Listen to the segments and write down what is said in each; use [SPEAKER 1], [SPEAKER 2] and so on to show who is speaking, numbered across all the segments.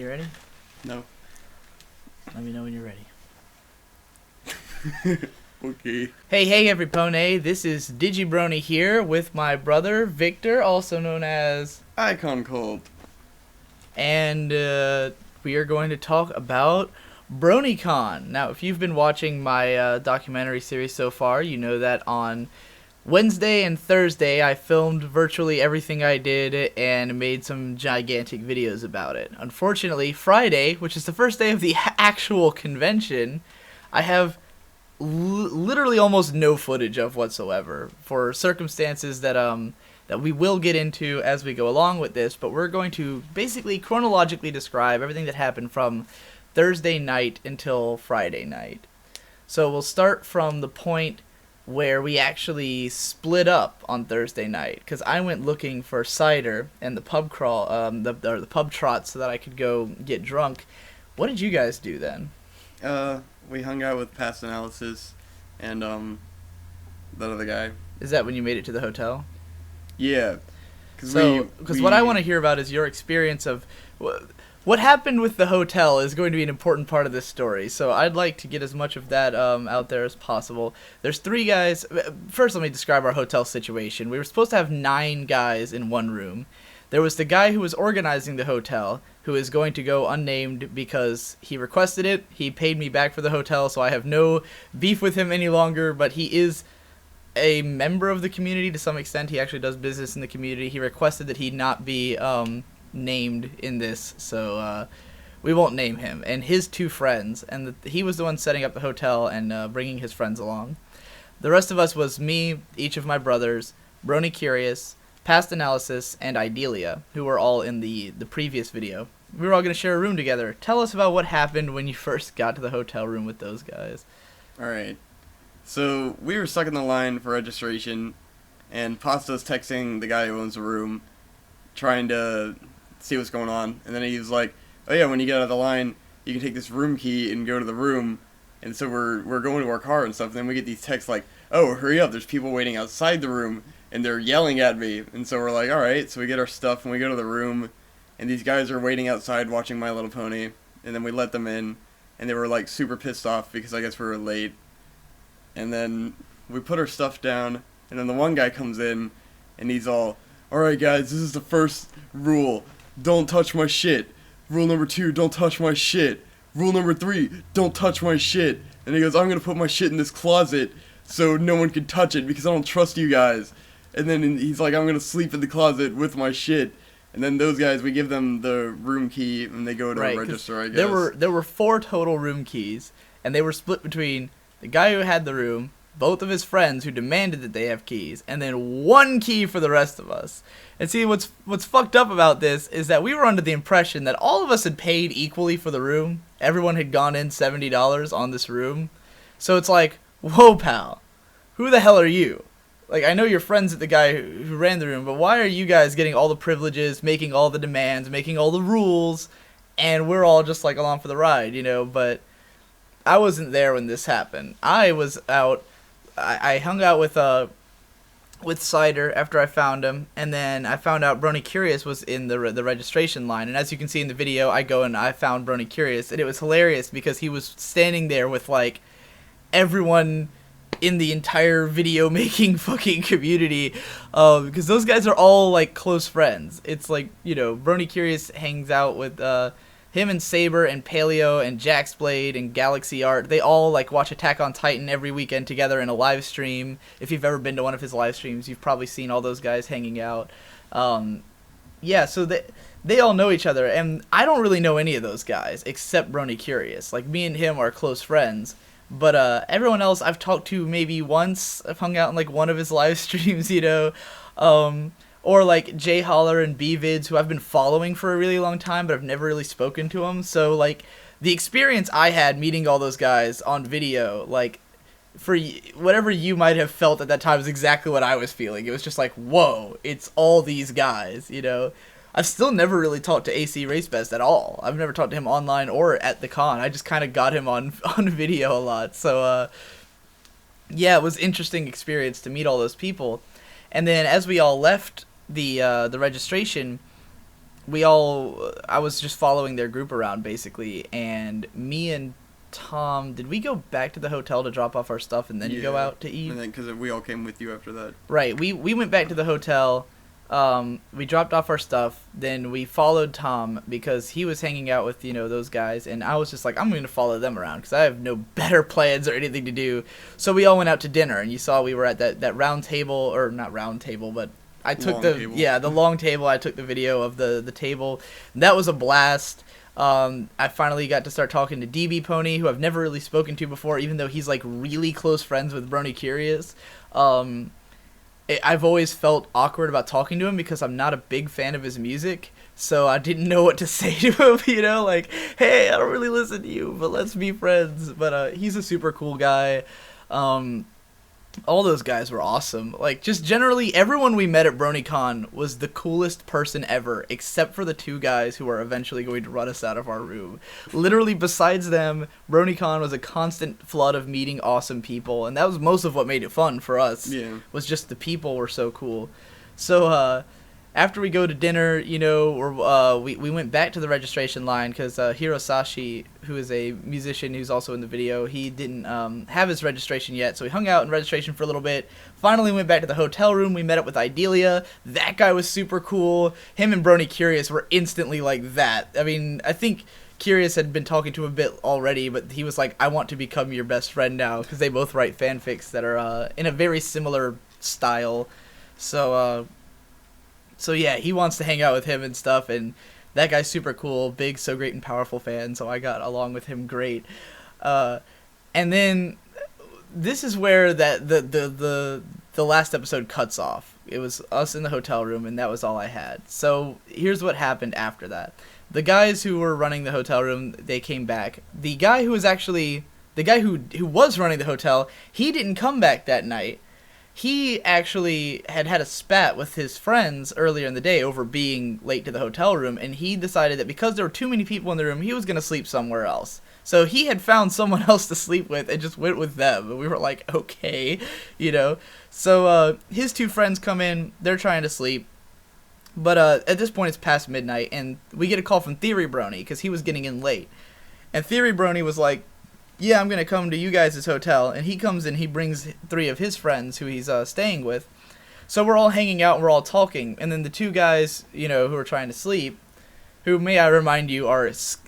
[SPEAKER 1] You ready?
[SPEAKER 2] No.
[SPEAKER 1] Let me know when you're ready.
[SPEAKER 2] Okay.
[SPEAKER 1] Hey, everypone. This is DigiBrony here with my brother, Victor, also known as...
[SPEAKER 2] Icon Cold.
[SPEAKER 1] And we are going to talk about Bronycon. Now, if you've been watching my documentary series so far, you know that on Wednesday and Thursday I filmed virtually everything I did and made some gigantic videos about it. Unfortunately, Friday, which is the first day of the actual convention, I have literally almost no footage of whatsoever for circumstances that we will get into as we go along with this, but we're going to basically chronologically describe everything that happened from Thursday night until Friday night. So we'll start from the point where we actually split up on Thursday night, because I went looking for cider and the pub crawl, the pub trot, so that I could go get drunk. What did you guys do then?
[SPEAKER 2] We hung out with Past Analysis and that other guy.
[SPEAKER 1] Is that when you made it to the hotel?
[SPEAKER 2] Yeah.
[SPEAKER 1] Because what I want to hear about is your experience of what happened with the hotel is going to be an important part of this story. So I'd like to get as much of that out there as possible. There's 3 guys. First, let me describe our hotel situation. We were supposed to have 9 guys in one room. There was the guy who was organizing the hotel, who is going to go unnamed because he requested it. He paid me back for the hotel, so I have no beef with him any longer, but he is a member of the community to some extent. He actually does business in the community. He requested that he not be named in this, so we won't name him. And his 2 friends, and he was the one setting up the hotel and bringing his friends along. The rest of us was me, each of my brothers, Brony Curious, Past Analysis, and Idelia, who were all in the previous video. We were all going to share a room together. Tell us about what happened when you first got to the hotel room with those guys.
[SPEAKER 2] Alright. So, we were stuck in the line for registration, and Pasta's texting the guy who owns the room, trying to see what's going on. And then he was like, oh yeah, when you get out of the line, you can take this room key and go to the room. And so we're going to our car and stuff, and then we get these texts like, oh, hurry up, there's people waiting outside the room, and they're yelling at me. And so we're like, alright, so we get our stuff, and we go to the room, and these guys are waiting outside watching My Little Pony, and then we let them in, and they were like super pissed off because I guess we were late. And then we put our stuff down, and then the one guy comes in, and he's all, alright guys, this is the first rule, don't touch my shit. Rule number 2, don't touch my shit. Rule number 3, don't touch my shit. And he goes, I'm gonna put my shit in this closet so no one can touch it because I don't trust you guys. And then he's like, I'm gonna sleep in the closet with my shit. And then those guys, we give them the room key, and they go to the register, I guess.
[SPEAKER 1] There were 4 total room keys, and they were split between the guy who had the room, both of his friends who demanded that they have keys, and then 1 key for the rest of us. And see, what's fucked up about this is that we were under the impression that all of us had paid equally for the room. Everyone had gone in $70 on this room. So it's like, whoa, pal, who the hell are you? Like, I know you're friends with the guy who ran the room, but why are you guys getting all the privileges, making all the demands, making all the rules, and we're all just, like, along for the ride, you know? But I wasn't there when this happened. I was out. I hung out with Cider after I found him, and then I found out Brony Curious was in the registration line. And as you can see in the video, I go and I found Brony Curious, and it was hilarious because he was standing there with, like, everyone in the entire video making fucking community, because those guys are all, like, close friends. It's like, you know, Brony Curious hangs out with him and Saber and Paleo and Jaxblade and Galaxy Art. They all, like, watch Attack on Titan every weekend together in a live stream. If you've ever been to one of his live streams, you've probably seen all those guys hanging out. Yeah, so they all know each other, and I don't really know any of those guys except Brony Curious. Like, me and him are close friends. But everyone else I've talked to maybe once. I've hung out in, like, one of his live streams, you know. Or, like, Jay Holler and B-Vids, who I've been following for a really long time, but I've never really spoken to them. So, like, the experience I had meeting all those guys on video, like, for whatever you might have felt at that time is exactly what I was feeling. It was just like, whoa, it's all these guys, you know. I've still never really talked to AC Racebest at all. I've never talked to him online or at the con. I just kind of got him on video a lot. So, yeah, it was an interesting experience to meet all those people. And then as we all left the registration, I was just following their group around basically, and me and Tom, did we go back to the hotel to drop off our stuff and then go out to eat?
[SPEAKER 2] And then because we all came with you after that.
[SPEAKER 1] Right. We went back to the hotel. We dropped off our stuff. Then we followed Tom because he was hanging out with, those guys. And I was just like, I'm going to follow them around because I have no better plans or anything to do. So we all went out to dinner. And you saw we were at that round table, or not round table, but I took the long table. I took the video of the table. That was a blast. I finally got to start talking to DB Pony, who I've never really spoken to before, even though he's like really close friends with Brony Curious. I've always felt awkward about talking to him because I'm not a big fan of his music, so I didn't know what to say to him, like, hey, I don't really listen to you, but let's be friends. But he's a super cool guy. All those guys were awesome. Like, just generally, everyone we met at Bronycon was the coolest person ever, except for the two guys who are eventually going to run us out of our room. Literally, besides them, Bronycon was a constant flood of meeting awesome people, and that was most of what made it fun for us.
[SPEAKER 2] Yeah.
[SPEAKER 1] Was just the people were so cool. So, after we go to dinner, we went back to the registration line because Hirosashi, who is a musician who's also in the video, he didn't have his registration yet, so we hung out in registration for a little bit. Finally went back to the hotel room. We met up with Idelia. That guy was super cool. Him and Brony Curious were instantly like that. I mean, I think Curious had been talking to him a bit already, but he was like, I want to become your best friend now, because they both write fanfics that are in a very similar style. So yeah, he wants to hang out with him and stuff, and that guy's super cool, big So Great and Powerful fan, so I got along with him great. And then this is where the last episode cuts off. It was us in the hotel room, and that was all I had. So here's what happened after that. The guys who were running the hotel room, they came back. The guy who was running the hotel, he didn't come back that night. He actually had a spat with his friends earlier in the day over being late to the hotel room, and he decided that because there were too many people in the room, he was going to sleep somewhere else. So he had found someone else to sleep with and just went with them. And we were like, okay, So his two friends come in, they're trying to sleep. But at this point, it's past midnight, and we get a call from Theory Brony because he was getting in late. And Theory Brony was like, yeah, I'm going to come to you guys' hotel. And he comes in, he brings three of his friends who he's staying with. So we're all hanging out and we're all talking. And then the two guys, who are trying to sleep, who, may I remind you,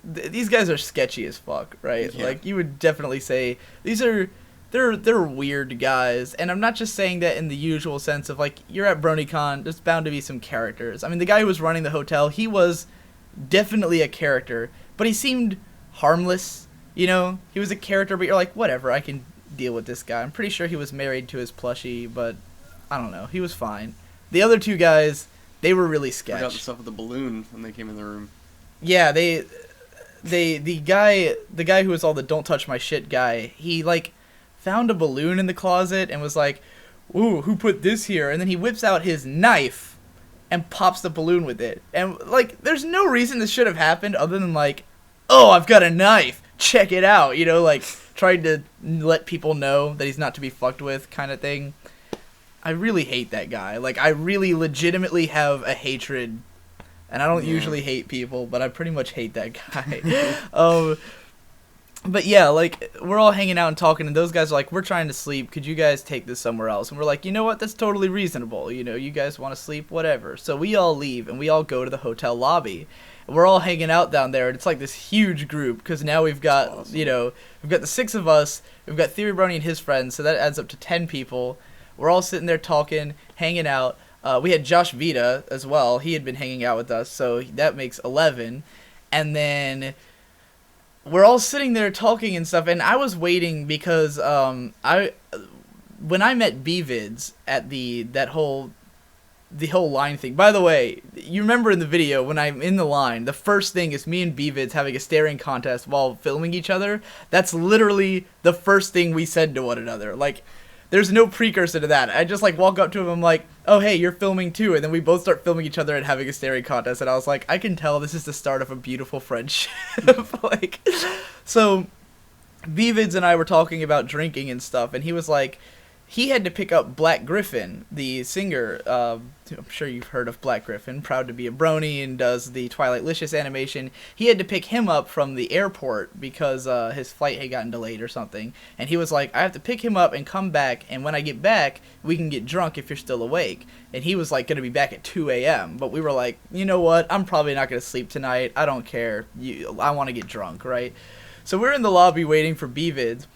[SPEAKER 1] these guys are sketchy as fuck, right?
[SPEAKER 2] Yeah.
[SPEAKER 1] Like, you would definitely say, they're weird guys. And I'm not just saying that in the usual sense of, like, you're at Bronycon, there's bound to be some characters. I mean, the guy who was running the hotel, he was definitely a character, but he seemed harmless. He was a character, but you're like, whatever, I can deal with this guy. I'm pretty sure he was married to his plushie, but I don't know. He was fine. The other two guys, they were really sketch.
[SPEAKER 2] I got the stuff with the balloon when they came in the room.
[SPEAKER 1] Yeah, the guy who was all the don't touch my shit guy, he, like, found a balloon in the closet and was like, ooh, who put this here? And then he whips out his knife and pops the balloon with it. And, like, there's no reason this should have happened other than, like, oh, I've got a knife. Check it out, like, trying to let people know that he's not to be fucked with kind of thing. I really hate that guy. Like, I really legitimately have a hatred, and I don't usually hate people, but I pretty much hate that guy. But yeah, like, we're all hanging out and talking, and those guys are like, we're trying to sleep, could you guys take this somewhere else? And we're like, you know what, that's totally reasonable, you guys want to sleep, whatever. So we all leave, and we all go to the hotel lobby. We're all hanging out down there, and it's like this huge group, because now we've got, awesome. We've got the six of us, we've got Theory Brony and his friends, so that adds up to 10 people. We're all sitting there talking, hanging out. We had Josh Vita as well. He had been hanging out with us, so that makes 11. And then we're all sitting there talking and stuff, and I was waiting because when I met B-Vids at the whole line thing. By the way, you remember in the video when I'm in the line, the first thing is me and B-Vids having a staring contest while filming each other. That's literally the first thing we said to one another. Like, there's no precursor to that. I just, like, walk up to him, I'm like, oh, hey, you're filming too. And then we both start filming each other and having a staring contest. And I was like, I can tell this is the start of a beautiful friendship. Like, so B-Vids and I were talking about drinking and stuff. And he was like, he had to pick up Black Griffin, the singer, I'm sure you've heard of Black Griffin, proud to be a brony and does the Twilight Licious animation. He had to pick him up from the airport because his flight had gotten delayed or something. And he was like, I have to pick him up and come back, and when I get back, we can get drunk if you're still awake. And he was like going to be back at 2 a.m. But we were like, you know what? I'm probably not going to sleep tonight. I don't care. I want to get drunk, right? So we're in the lobby waiting for B-Vids,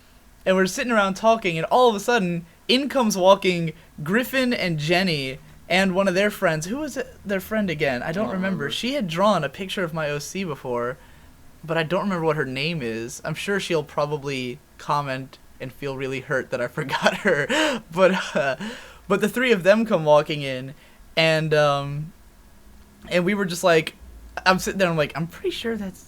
[SPEAKER 1] and we're sitting around talking, and all of a sudden, in comes walking Griffin and Jenny and one of their friends. Who was their friend again? I don't remember. She had drawn a picture of my OC before, but I don't remember what her name is. I'm sure she'll probably comment and feel really hurt that I forgot her. But the three of them come walking in, and we were just like, I'm sitting there, I'm like, I'm pretty sure that's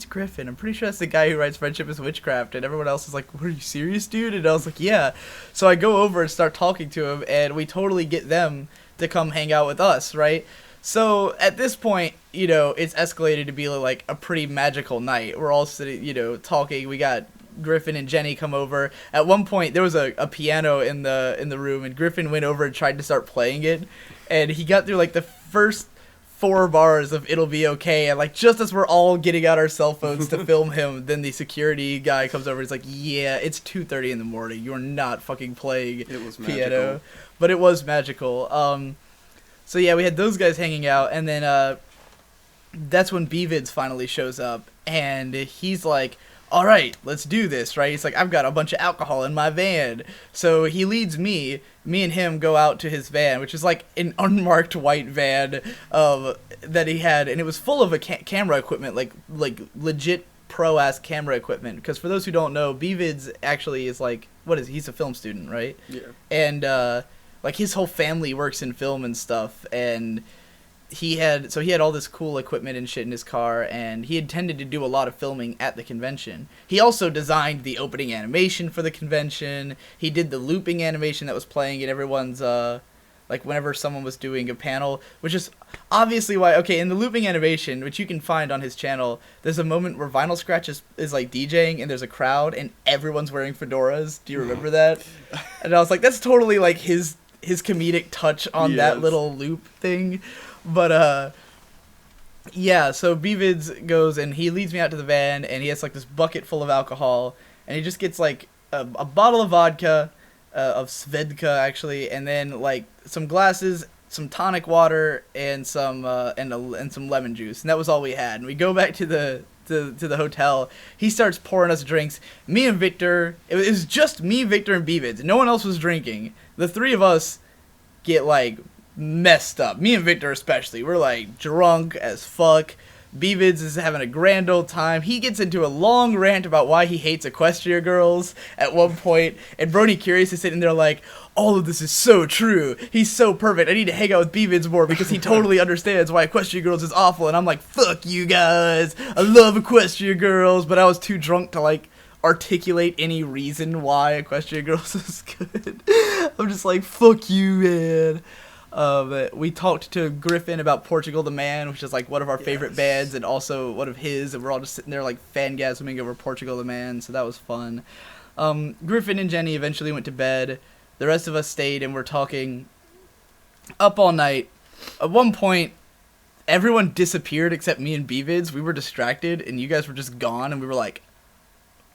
[SPEAKER 1] Griffin. I'm pretty sure that's the guy who writes Friendship is Witchcraft. And everyone else is like, what, are you serious, dude? And I was like, yeah. So I go over and start talking to him, and we totally get them to come hang out with us, right? So at this point, you know, it's escalated to be like a pretty magical night. We're all sitting, you know, talking. We got Griffin and Jenny come over. At one point, there was a piano in the room, and Griffin went over and tried to start playing it. And he got through like the first 4 bars of It'll Be Okay, and like just as we're all getting out our cell phones to film him, then the security guy comes over. He's like, yeah, it's 2:30 in the morning, you're not fucking playing piano. But it was magical. So yeah, we had those guys hanging out, and then that's when B-Vids finally shows up, and he's like, all right, let's do this, right? He's like, I've got a bunch of alcohol in my van. So he leads me and him go out to his van, which is like an unmarked white van that he had, and it was full of a camera equipment, like legit pro-ass camera equipment. Because for those who don't know, B-Vids actually is like, he's a film student, right?
[SPEAKER 2] Yeah.
[SPEAKER 1] And like his whole family works in film and stuff, and he had all this cool equipment and shit in his car, and he intended to do a lot of filming at the convention. He also designed the opening animation for the convention. He did the looping animation that was playing in everyone's like whenever someone was doing a panel, which is obviously why, okay, in the looping animation, which you can find on his channel, there's a moment where Vinyl Scratch is like DJing, and there's a crowd and everyone's wearing fedoras. Do you remember that? And I was like, that's totally like his comedic touch on that little loop thing. But yeah, so B-Vids goes and he leads me out to the van, and he has like this bucket full of alcohol, and he just gets like a bottle of vodka, of Svedka actually, and then like some glasses, some tonic water, and some lemon juice, and that was all we had. And we go back to the hotel. He starts pouring us drinks. Me and Victor, it was just me, Victor, and B-Vids. No one else was drinking. The three of us get like messed up. Me and Victor especially. We're like drunk as fuck. B-Vids is having a grand old time. He gets into a long rant about why he hates Equestria girls at one point, and Brony Curious is sitting there like, all of this is so true. He's so perfect. I need to hang out with B-Vids more because he totally understands why Equestria girls is awful. And I'm like, fuck you guys. I love Equestria girls, but I was too drunk to like articulate any reason why Equestria girls is good. I'm just like, fuck you, man. We talked to Griffin about Portugal the Man, which is like one of our favorite bands, and also one of his, and we're all just sitting there like fangasming over Portugal the Man, so that was fun. Griffin and Jenny eventually went to bed. The rest of us stayed and were talking up all night. At one point, everyone disappeared except me and B-Vids. We were distracted, and you guys were just gone, and we were like,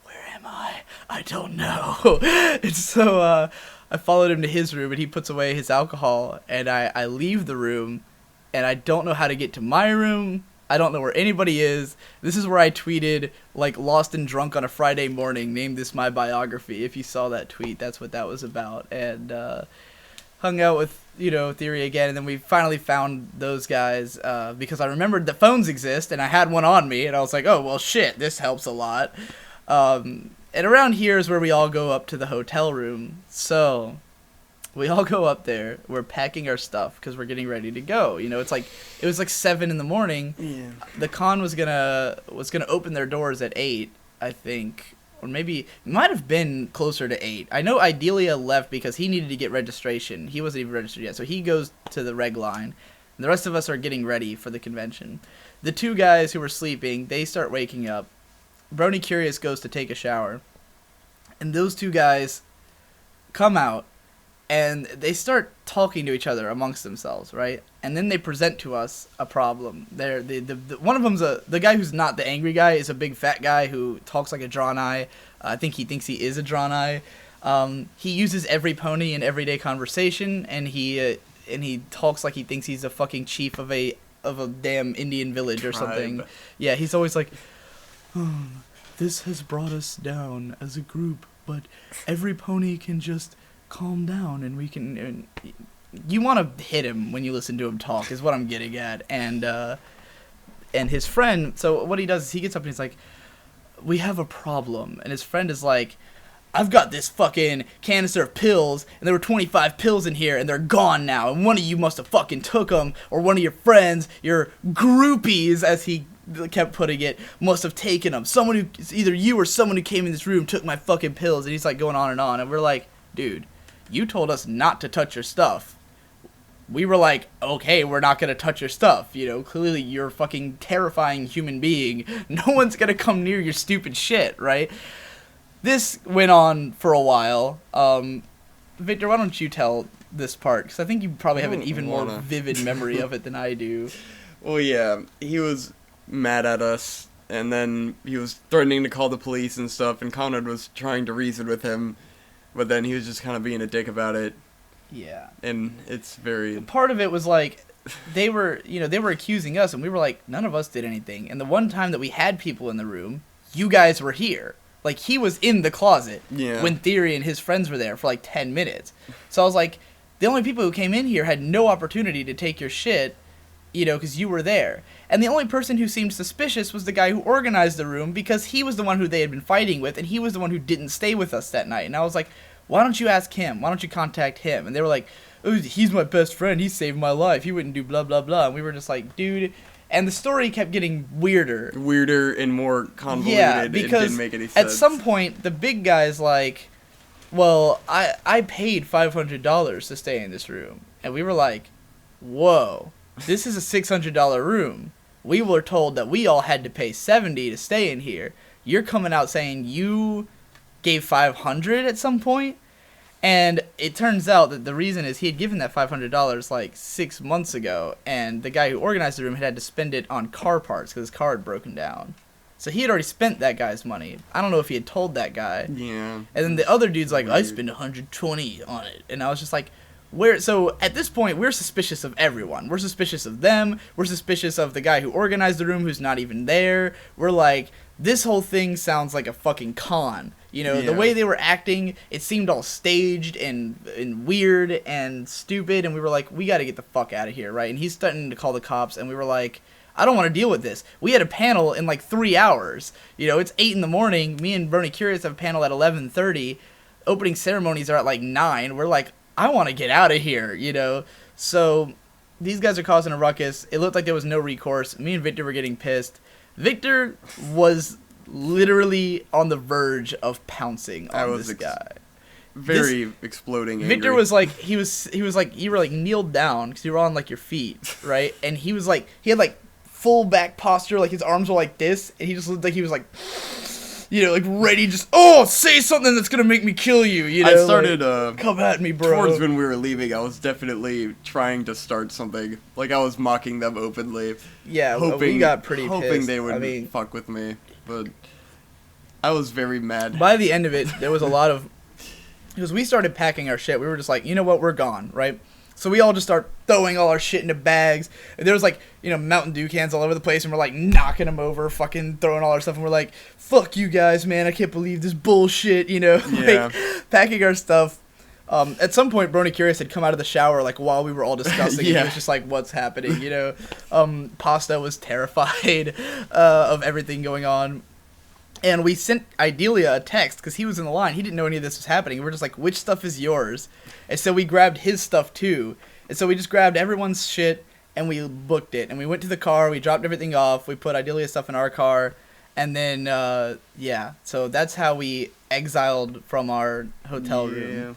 [SPEAKER 1] where am I? I don't know. And so, I followed him to his room, and he puts away his alcohol, and I leave the room, and I don't know how to get to my room. I don't know where anybody is. This is where I tweeted, like, lost and drunk on a Friday morning, named this my biography. If you saw that tweet, that's what that was about. And hung out with, Theory again, and then we finally found those guys, because I remembered that phones exist, and I had one on me, and I was like, oh, well, shit, this helps a lot. And around here is where we all go up to the hotel room. So we all go up there. We're packing our stuff because we're getting ready to go. It was like 7 in the morning.
[SPEAKER 2] Yeah.
[SPEAKER 1] The con was gonna open their doors at 8, I think, or maybe it might have been closer to 8. I know Idelia left because he needed to get registration. He wasn't even registered yet, so he goes to the reg line. And the rest of us are getting ready for the convention. The 2 guys who were sleeping, they start waking up. Brony Curious goes to take a shower, and those 2 guys come out, And they start talking to each other amongst themselves, right? And then they present to us a problem. One of them's the guy who's not the angry guy is a big fat guy who talks like a drawn eye. I think he thinks he is a drawn eye. He uses every pony in everyday conversation, and he talks like he thinks he's a fucking chief of a damn Indian village or something. Yeah, he's always like, this has brought us down as a group, but every pony can just calm down and we can. And you want to hit him when you listen to him talk, is what I'm getting at. And his friend. So what he does is he gets up and he's like, we have a problem, and his friend is like, I've got this fucking canister of pills, and there were 25 pills in here, and they're gone now, and one of you must have fucking took them, or one of your friends, your groupies, as he kept putting it, must have taken them. Someone who, either you or someone who came in this room took my fucking pills, and he's like going on, and we're like, dude, you told us not to touch your stuff. We were like, okay, we're not gonna touch your stuff, you know, clearly you're a fucking terrifying human being, no one's gonna come near your stupid shit, right? This went on for a while. Victor, why don't you tell this part? Because I think you probably have an even more vivid memory of it than I do.
[SPEAKER 2] Well, yeah, he was mad at us, and then he was threatening to call the police and stuff, and Conrad was trying to reason with him, but then he was just kind of being a dick about it.
[SPEAKER 1] Yeah.
[SPEAKER 2] And it's very...
[SPEAKER 1] Part of it was like, they were accusing us, and we were like, none of us did anything. And the one time that we had people in the room, you guys were here. Like, he was in the closet when Theory and his friends were there for, like, 10 minutes. So I was like, the only people who came in here had no opportunity to take your shit, you know, because you were there. And the only person who seemed suspicious was the guy who organized the room, because he was the one who they had been fighting with, and he was the one who didn't stay with us that night. And I was like, why don't you ask him? Why don't you contact him? And they were like, oh, he's my best friend. He saved my life. He wouldn't do blah, blah, blah. And we were just like, dude... And the story kept getting weirder.
[SPEAKER 2] Weirder and more convoluted.
[SPEAKER 1] Yeah, because
[SPEAKER 2] it didn't make any sense.
[SPEAKER 1] At some point, the big guy's like, well, I paid $500 to stay in this room. And we were like, whoa, this is a $600 room. We were told that we all had to pay $70 to stay in here. You're coming out saying you gave $500 at some point? And it turns out that the reason is he had given that $500 like 6 months ago, and the guy who organized the room had to spend it on car parts because his car had broken down. So he had already spent that guy's money. I don't know if he had told that guy.
[SPEAKER 2] Yeah.
[SPEAKER 1] And then the other dude's like, I spent $120 on it. And I was just like, where? So at this point, we're suspicious of everyone. We're suspicious of them. We're suspicious of the guy who organized the room who's not even there. We're like, this whole thing sounds like a fucking con. You know, the way they were acting, it seemed all staged and weird and stupid, and we were like, we gotta get the fuck out of here, right? And he's starting to call the cops, and we were like, I don't want to deal with this. We had a panel in like 3 hours. You know, it's 8 in the morning. Me and Brony Curious have a panel at 11:30. Opening ceremonies are at like 9. We're like, I want to get out of here, you know? So these guys are causing a ruckus. It looked like there was no recourse. Me and Victor were getting pissed. Victor was literally on the verge of pouncing on this guy.
[SPEAKER 2] Very exploding angry.
[SPEAKER 1] Victor was like, he was like, you were like kneeled down because you were on like your feet, right? And he was like, he had like full back posture, like his arms were like this, and he just looked like he was like, you know, like ready, just say something that's gonna make me kill you. You know,
[SPEAKER 2] I started
[SPEAKER 1] like, come at me, bro.
[SPEAKER 2] Towards when we were leaving, I was definitely trying to start something. Like I was mocking them openly.
[SPEAKER 1] Yeah, we got pretty
[SPEAKER 2] hoping
[SPEAKER 1] pissed.
[SPEAKER 2] They would fuck with me, but I was very mad.
[SPEAKER 1] By the end of it, there was a lot of, because we started packing our shit. We were just like, you know what, we're gone, right? So we all just start throwing all our shit into bags. And there was like, you know, Mountain Dew cans all over the place, and we're like knocking them over, fucking throwing all our stuff, and we're like, fuck you guys, man, I can't believe this bullshit, you know?
[SPEAKER 2] Yeah.
[SPEAKER 1] Like, packing our stuff. At some point, Brony Curious had come out of the shower, like, while we were all discussing.
[SPEAKER 2] Yeah.
[SPEAKER 1] He was just like, what's happening, you know? Pasta was terrified of everything going on. And we sent Idelia a text, because he was in the line. He didn't know any of this was happening. We're just like, which stuff is yours? And so we grabbed his stuff, too. And so we just grabbed everyone's shit, and we booked it. And we went to the car, we dropped everything off, we put Idelia's stuff in our car, and then, so that's how we exiled from our hotel room.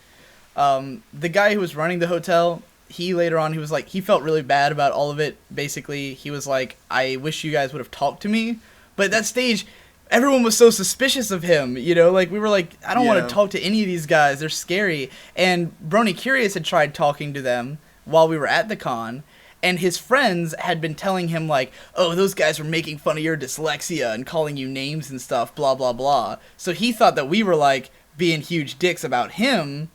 [SPEAKER 1] The guy who was running the hotel, he later on, he was like, he felt really bad about all of it, basically. He was like, I wish you guys would have talked to me. But at that stage, everyone was so suspicious of him, you know, like we were like, I don't want
[SPEAKER 2] Yeah.
[SPEAKER 1] to talk to any of these guys, they're scary. And Brony Curious had tried talking to them while we were at the con, and his friends had been telling him like, oh, those guys were making fun of your dyslexia and calling you names and stuff, blah blah blah. So he thought that we were like being huge dicks about him,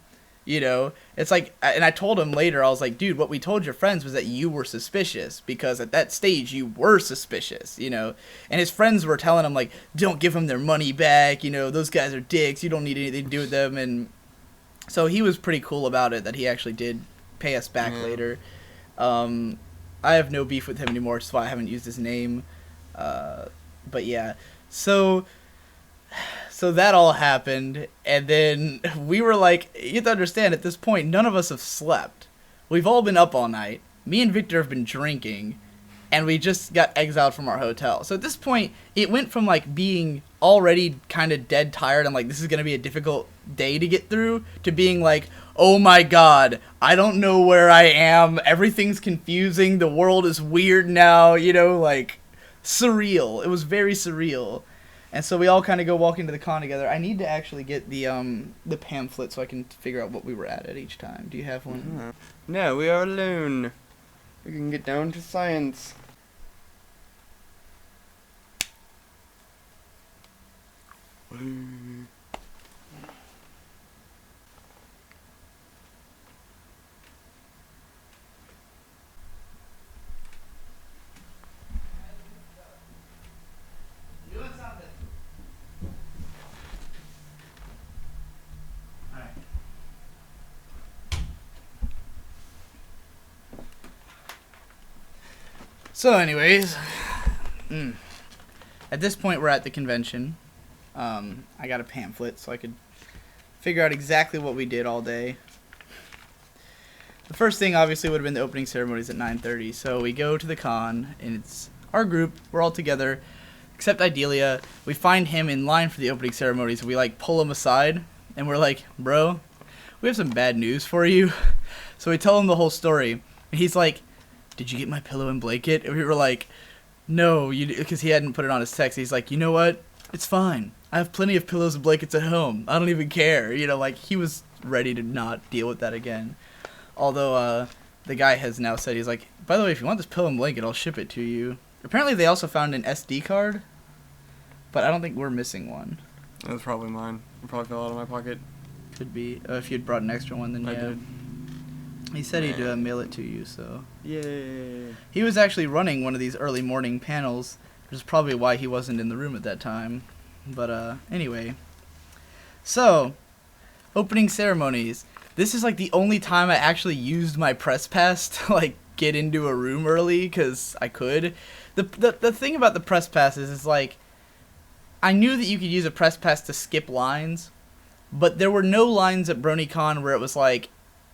[SPEAKER 1] you know. It's like, and I told him later, I was like, dude, what we told your friends was that you were suspicious, because at that stage you were suspicious, you know. And his friends were telling him like, don't give them their money back, you know, those guys are dicks, you don't need anything to do with them. And so he was pretty cool about it, that he actually did pay us back later. I have no beef with him anymore, which is why I haven't used his name. But yeah, so that all happened, and then we were like, you have to understand, at this point, none of us have slept. We've all been up all night. Me and Victor have been drinking, and we just got exiled from our hotel. So at this point, it went from like being already kind of dead tired and like, this is going to be a difficult day to get through, to being like, oh my god, I don't know where I am, everything's confusing, the world is weird now, you know, like, surreal. It was very surreal. And so we all kind of go walk into the con together. I need to actually get the pamphlet so I can figure out what we were at each time. Do you have one?
[SPEAKER 2] Mm-hmm. No, we are alone. We can get down to science.
[SPEAKER 1] So anyways, at this point we're at the convention. I got a pamphlet so I could figure out exactly what we did all day. The first thing obviously would have been the opening ceremonies at 9:30. So we go to the con, and it's our group. We're all together, except Idelia. We find him in line for the opening ceremonies. We like pull him aside, and we're like, bro, we have some bad news for you. So we tell him the whole story, and he's like, did you get my pillow and blanket? And we were like, no, because he hadn't put it on his text. He's like, you know what? It's fine. I have plenty of pillows and blankets at home. I don't even care. You know, like, he was ready to not deal with that again. Although, the guy has now said, he's like, by the way, if you want this pillow and blanket, I'll ship it to you. Apparently they also found an SD card, but I don't think we're missing one.
[SPEAKER 2] That was probably mine. It probably fell out of my pocket.
[SPEAKER 1] Could be. If you'd brought an extra one, then
[SPEAKER 2] I
[SPEAKER 1] yeah.
[SPEAKER 2] did.
[SPEAKER 1] He said he'd mail it to you, so.
[SPEAKER 2] Yay.
[SPEAKER 1] He was actually running one of these early morning panels, which is probably why he wasn't in the room at that time. But, anyway. So, opening ceremonies. This is, like, the only time I actually used my press pass to, like, get into a room early, because I could. The thing about the press passes is, like, I knew that you could use a press pass to skip lines, but there were no lines at Bronycon where it was, like,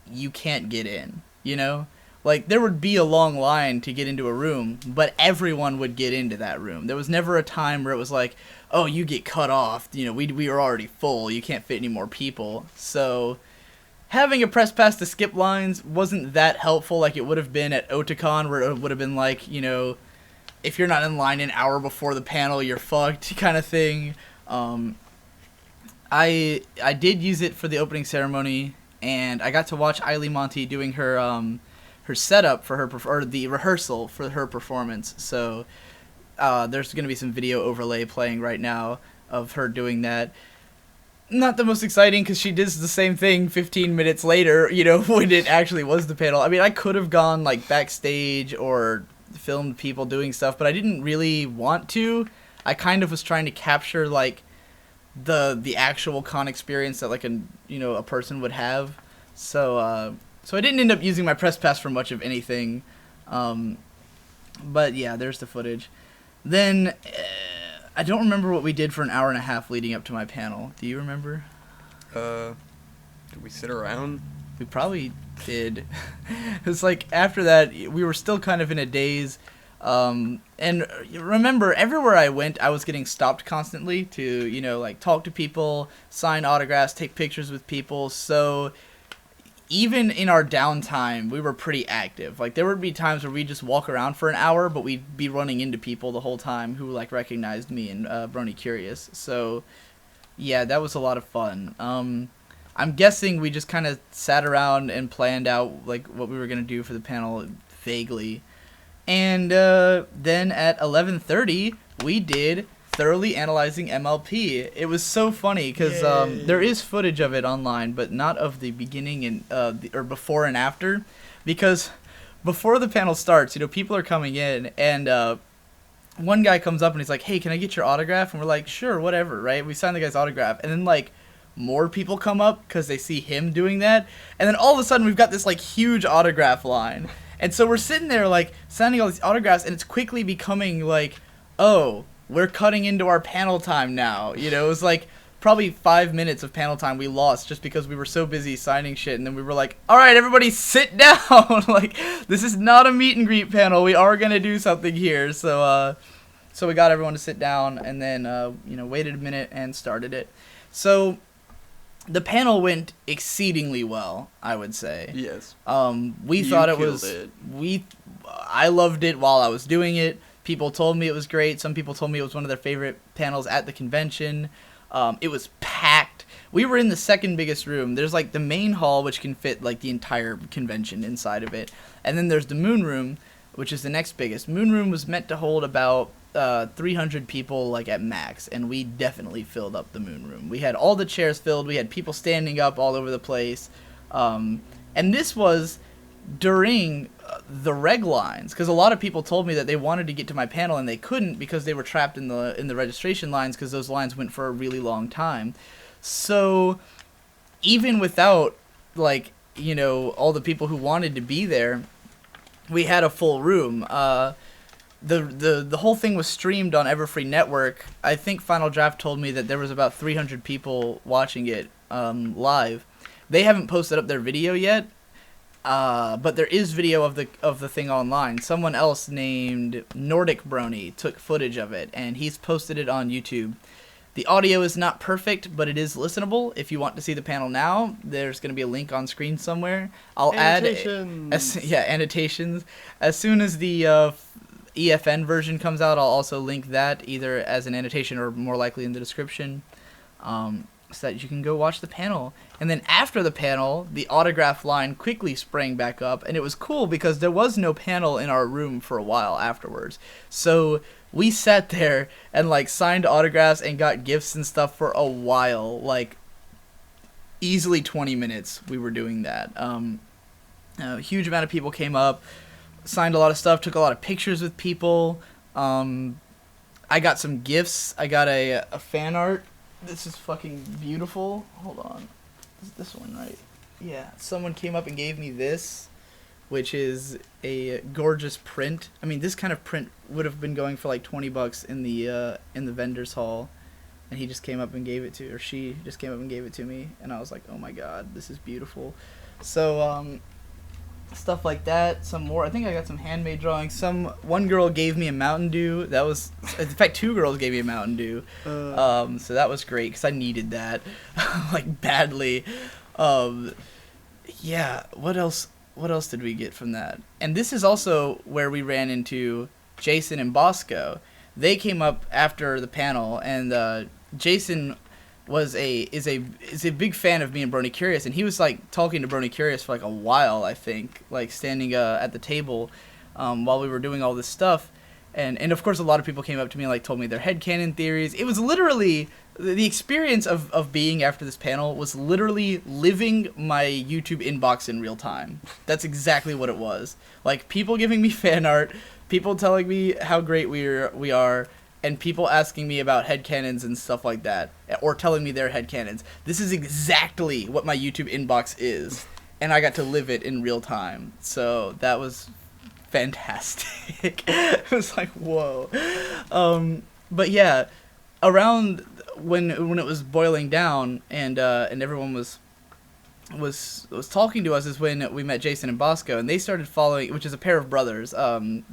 [SPEAKER 1] you can't get in, you know? Like, there would be a long line to get into a room, but everyone would get into that room. There was never a time where it was like, oh, you get cut off, you know, we were already full, you can't fit any more people. So, having a press pass to skip lines wasn't that helpful like it would have been at Otakon, where it would have been like, you know, if you're not in line an hour before the panel, you're fucked, kind of thing. I did use it for the opening ceremony, and I got to watch Eileen Monty doing her her setup for her or the rehearsal for her performance. So there's going to be some video overlay playing right now of her doing that. Not the most exciting, because she does the same thing 15 minutes later, you know, when it actually was the panel. I mean, I could have gone like backstage or filmed people doing stuff, but I didn't really want to. I kind of was trying to capture like the actual con experience that like a person would have. So I didn't end up using my press pass for much of anything. But yeah, there's the footage. Then I don't remember what we did for an hour and a half leading up to my panel. Do you remember?
[SPEAKER 2] Did we sit around?
[SPEAKER 1] We probably did. It's like after that we were still kind of in a daze. And remember, everywhere I went, I was getting stopped constantly to, you know, like talk to people, sign autographs, take pictures with people. So even in our downtime, we were pretty active. Like, there would be times where we'd just walk around for an hour, but we'd be running into people the whole time who, like, recognized me and Brony Curious. So, yeah, that was a lot of fun. I'm guessing we just kind of sat around and planned out, like, what we were going to do for the panel vaguely. And then at 11:30, we did Thoroughly Analyzing MLP. It was so funny because there is footage of it online, but not of the beginning and or before and after. Because before the panel starts, you know, people are coming in, and one guy comes up and he's like, "Hey, can I get your autograph?" And we're like, "Sure, whatever," right? We sign the guy's autograph, and then like more people come up because they see him doing that, and then all of a sudden we've got this like huge autograph line. And so we're sitting there, like, signing all these autographs, and it's quickly becoming, like, oh, we're cutting into our panel time now. You know, it was, like, probably 5 minutes of panel time we lost just because we were so busy signing shit. And then we were like, all right, everybody sit down. Like, this is not a meet and greet panel. We are going to do something here. So we got everyone to sit down and then, you know, waited a minute and started it. So the panel went exceedingly well, I would say.
[SPEAKER 2] Yes.
[SPEAKER 1] We thought it was. I loved it while I was doing it. People told me it was great. Some people told me it was one of their favorite panels at the convention. It was packed. We were in the second biggest room. There's like the main hall, which can fit like the entire convention inside of it, and then there's the moon room, which is the next biggest. Moon room was meant to hold about 300 people, like, at max, and we definitely filled up the moon room. We had all the chairs filled. We had people standing up all over the place, and this was during the reg lines, because a lot of people told me that they wanted to get to my panel and they couldn't because they were trapped in the registration lines because those lines went for a really long time. So even without, like, you know, all the people who wanted to be there, we had a full room. The whole thing was streamed on Everfree Network. I think Final Draft told me that there was about 300 people watching it live. They haven't posted up their video yet, but there is video of the thing online. Someone else named Nordic Brony took footage of it, and he's posted it on YouTube. The audio is not perfect, but it is listenable. If you want to see the panel now, there's going to be a link on screen somewhere. I'll add annotations. As soon as the EFN version comes out, I'll also link that either as an annotation or more likely in the description, so that you can go watch the panel. And then after the panel, the autograph line quickly sprang back up, and it was cool because there was no panel in our room for a while afterwards. So we sat there and like signed autographs and got gifts and stuff for a while, like easily 20 minutes we were doing that. A huge amount of people came up, signed a lot of stuff, took a lot of pictures with people. I got some gifts. I got a fan art. This is fucking beautiful. Hold on. Is this one right? Yeah. Someone came up and gave me this, which is a gorgeous print. I mean, this kind of print would have been going for like $20 in the vendor's hall, and he just came up and gave it to, or she just came up and gave it to me, and I was like, oh my god, this is beautiful. So stuff like that. Some more. I think I got some handmade drawings. One girl gave me a Mountain Dew. That was, in fact, 2 girls gave me a Mountain Dew. So that was great because I needed that, like, badly. Yeah. What else did we get from that? And this is also where we ran into Jason and Bosco. They came up after the panel, and Jason is a big fan of me and Brony Curious, and he was like talking to Brony Curious for like a while, I think, like standing at the table while we were doing all this stuff, and of course a lot of people came up to me and like told me their headcanon theories. It was literally the experience of being after this panel was literally living my YouTube inbox in real time. That's exactly what it was. Like, people giving me fan art, people telling me how great we are, and people asking me about headcanons and stuff like that, or telling me their headcanons. This is exactly what my YouTube inbox is, and I got to live it in real time. So that was fantastic. It was like, whoa. But yeah, around when it was boiling down and everyone was talking to us is when we met Jason and Bosco, and they started following, which is a pair of brothers.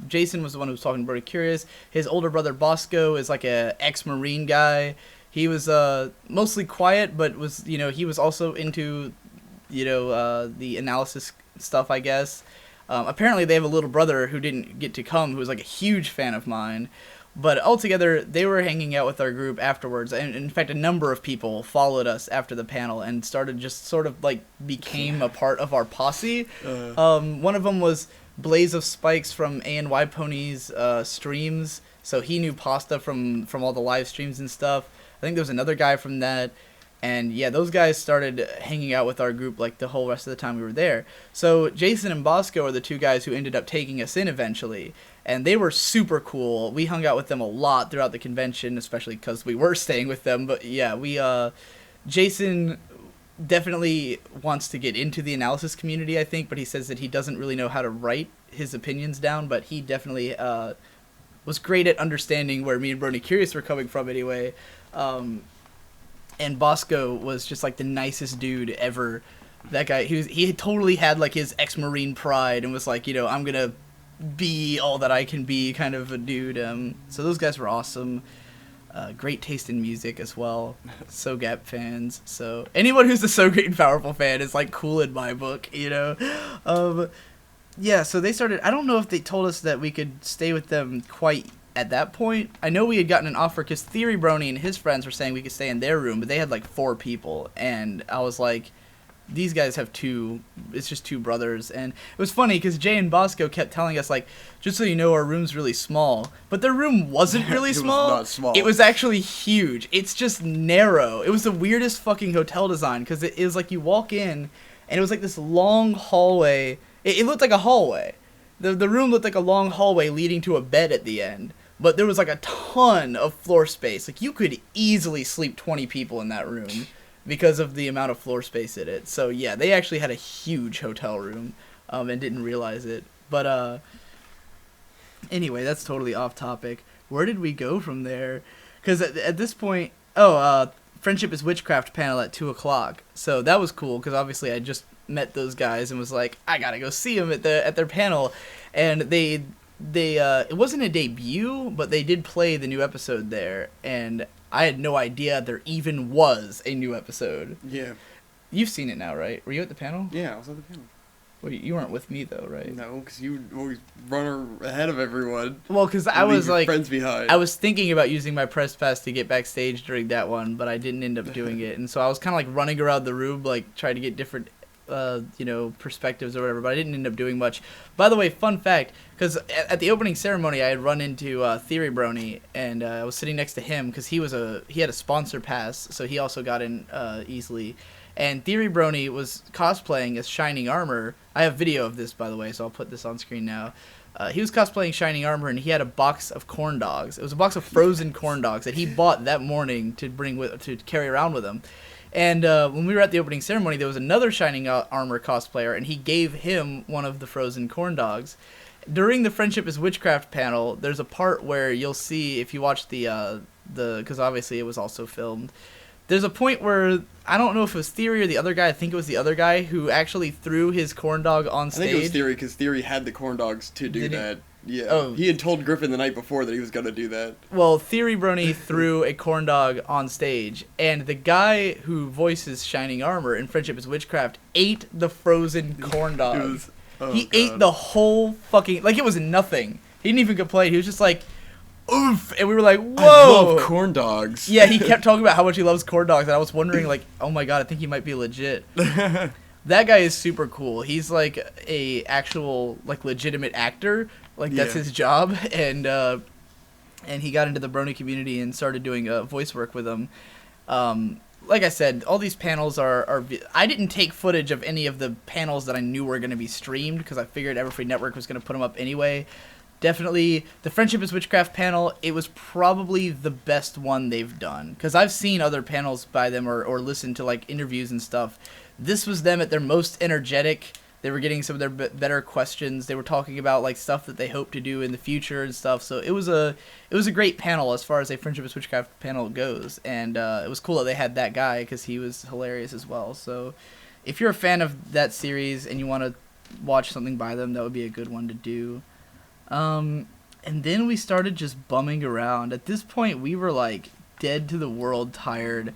[SPEAKER 1] Jason was the one who was talking to Brody Curious. His older brother Bosco is like a ex-Marine guy. He was mostly quiet, but was, you know, he was also into the analysis stuff, I guess. Apparently they have a little brother who didn't get to come, who was like a huge fan of mine. But altogether, they were hanging out with our group afterwards, and in fact, a number of people followed us after the panel and started just sort of like became a part of our posse. One of them was Blaze of Spikes from A&Y Pony's streams, so he knew Pasta from all the live streams and stuff. I think there was another guy from that. And yeah, those guys started hanging out with our group like the whole rest of the time we were there. So Jason and Bosco are the two guys who ended up taking us in eventually. And they were super cool. We hung out with them a lot throughout the convention, especially because we were staying with them. But yeah, Jason definitely wants to get into the analysis community, I think. But he says that he doesn't really know how to write his opinions down. But he definitely was great at understanding where me and Brony Curious were coming from anyway. And Bosco was just like the nicest dude ever. That guy, he totally had like his ex-Marine pride and was like, I'm gonna be all that I can be kind of a dude. So those guys were awesome. Great taste in music as well. So Gap fans. So anyone who's a So Great and Powerful fan is like cool in my book, Yeah, so they started. I don't know if they told us that we could stay with them quite at that point. I know we had gotten an offer because Theory Brony and his friends were saying we could stay in their room, but they had like 4 people, and I was like, these guys have 2. It's just 2 brothers. And it was funny because Jay and Bosco kept telling us like, just so you know, our room's really small. But their room wasn't really
[SPEAKER 2] It
[SPEAKER 1] small.
[SPEAKER 2] was not small.
[SPEAKER 1] It was actually huge. It's just narrow. It was the weirdest fucking hotel design because it was like you walk in and it was like this long hallway. It looked like a hallway. The room looked like a long hallway leading to a bed at the end. But there was like a ton of floor space. Like you could easily sleep 20 people in that room because of the amount of floor space in it. So yeah, they actually had a huge hotel room and didn't realize it. But anyway, that's totally off topic. Where did we go from there? Because at this point, Friendship is Witchcraft panel at 2:00. So that was cool because obviously I just met those guys and was like, I gotta go see them at their panel. And they it wasn't a debut, but they did play the new episode there, and I had no idea there even was a new episode.
[SPEAKER 2] Yeah.
[SPEAKER 1] You've seen it now, right? Were you at the panel?
[SPEAKER 2] Yeah, I was at the panel.
[SPEAKER 1] Well, you weren't with me though, right?
[SPEAKER 2] No, because you always run ahead of everyone.
[SPEAKER 1] Well, because I was like,
[SPEAKER 2] friends behind.
[SPEAKER 1] I was thinking about using my press pass to get backstage during that one, but I didn't end up doing it, and so I was kind of like running around the room, like trying to get different perspectives or whatever, but I didn't end up doing much. By the way, fun fact, because at the opening ceremony I had run into Theory Brony, and I was sitting next to him because he had a sponsor pass, so he also got in easily. And Theory Brony was cosplaying as Shining Armor. I have video of this, by the way, so I'll put this on screen now. He was cosplaying Shining Armor, and he had a box of corn dogs. It was a box of frozen corn dogs that he bought that morning to carry around with him. And when we were at the opening ceremony, there was another Shining Armor cosplayer, and he gave him one of the frozen corn dogs. During the Friendship is Witchcraft panel, there's a part where you'll see, if you watch because obviously it was also filmed, there's a point where, I don't know if it was Theory or the other guy, I think it was the other guy, who actually threw his corn dog on stage.
[SPEAKER 2] I think it was Theory, because Theory had the corn dogs to do that. Yeah,
[SPEAKER 1] Oh.
[SPEAKER 2] He had told Griffin the night before that he was going to do that.
[SPEAKER 1] Well, Theory Brony threw a corn dog on stage, and the guy who voices Shining Armor in Friendship is Witchcraft ate the frozen corn dog. He ate the whole fucking, like it was nothing. He didn't even complain. He was just like, oof, and we were like, whoa.
[SPEAKER 2] I love corn dogs.
[SPEAKER 1] Yeah, he kept talking about how much he loves corn dogs, and I was wondering, like, oh my god, I think he might be legit. That guy is super cool. He's like a actual, like, legitimate actor. Like, that's his job, and he got into the Brony community and started doing voice work with them. Like I said, all these panels are I didn't take footage of any of the panels that I knew were going to be streamed, because I figured Everfree Network was going to put them up anyway. Definitely, the Friendship is Witchcraft panel, it was probably the best one they've done. Because I've seen other panels by them or listened to, like, interviews and stuff. This was them at their most energetic. They were getting some of their better questions. They were talking about, like, stuff that they hope to do in the future and stuff. So it was a great panel as far as a Friendship is Witchcraft panel goes. And it was cool that they had that guy, because he was hilarious as well. So if you're a fan of that series and you want to watch something by them, that would be a good one to do. And then we started just bumming around. At this point, we were, like, dead to the world tired.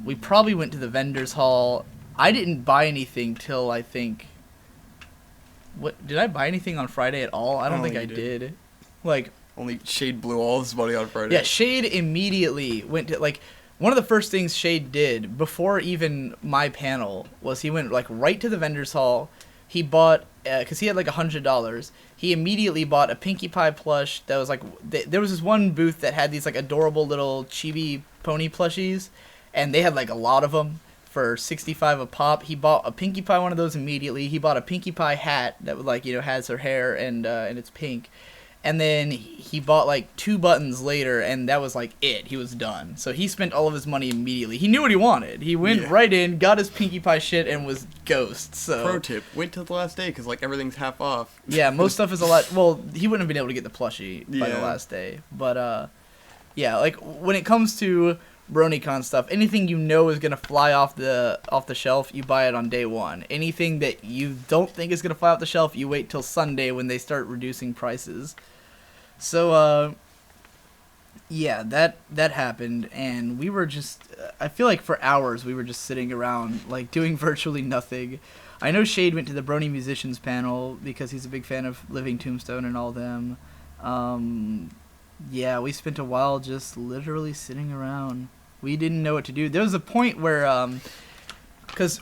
[SPEAKER 1] We probably went to the vendor's hall. I didn't buy anything till I think. What did I buy anything on Friday at all? I don't think I did. Like,
[SPEAKER 2] only Shade blew all his money on Friday.
[SPEAKER 1] Yeah, Shade immediately went to, like, one of the first things Shade did before even my panel was he went, like, right to the vendor's hall. He bought, because he had, like, $100. He immediately bought a Pinkie Pie plush that was, like, there was this one booth that had these, like, adorable little chibi pony plushies, and they had, like, a lot of them for $65 a pop. He bought a Pinkie Pie one of those immediately. He bought a Pinkie Pie hat that, like, you know, has her hair and it's pink. And then he bought, like, 2 buttons later, and that was, like, it. He was done. So he spent all of his money immediately. He knew what he wanted. He went right in, got his Pinkie Pie shit, and was ghost. So
[SPEAKER 2] pro tip, wait till the last day, because, like, everything's half off.
[SPEAKER 1] Yeah, most stuff is a lot. Well, he wouldn't have been able to get the plushie by the last day. But, yeah, like, when it comes to Bronycon stuff, anything you know is going to fly off the shelf, you buy it on day one. Anything that you don't think is going to fly off the shelf, you wait till Sunday when they start reducing prices. So, yeah, that happened, and we were just, I feel like for hours we were just sitting around, like, doing virtually nothing. I know Shade went to the Brony Musicians panel because he's a big fan of Living Tombstone and all them. Yeah, we spent a while just literally sitting around. We didn't know what to do. There was a point where, because